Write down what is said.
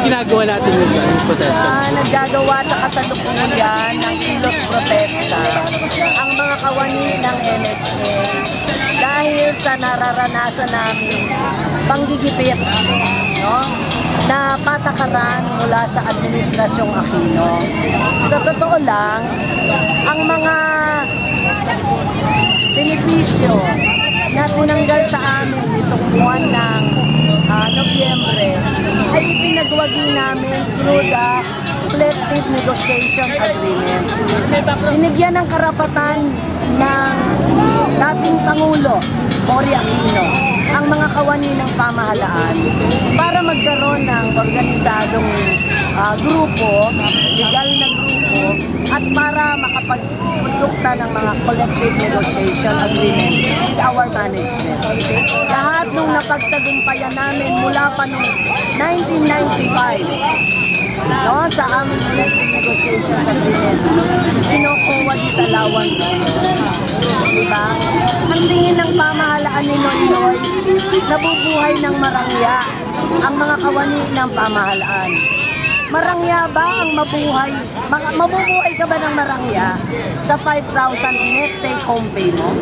ginagawa natin yung protesta? Naggagawa sa kasalukuyan ng kilos protesta ang mga kawani ng NHA dahil sa nararanasan namin panggigipit, no? Na patakaran mula sa Administrasyong Aquino. Sa totoo lang, ang mga benepisyo na tinanggal sa amin itong buwan ng Nobyembre ay ipinagwagi namin through the collective negotiation agreement. Binigyan ng karapatan ng dating Pangulo, Cory Aquino, ang mga kawani ng pamahalaan para magkaroon ng organisadong grupo, legal na grupo, at para makapagprodukta ng mga collective negotiation agreement with our management. Lahat nung napagtagumpayan namin mula pa noong 1995, no, sa aming collective negotiations agreement, kinukuha disallowance. Diba? Ang tingin ng pamahalaan ni Noynoy, nabubuhay ng marangya ang mga kawani ng pamahalaan. Marangya ba ang mabuhay? Mabubuhay ka ba ng marangya sa 5,000 net take home pay mo?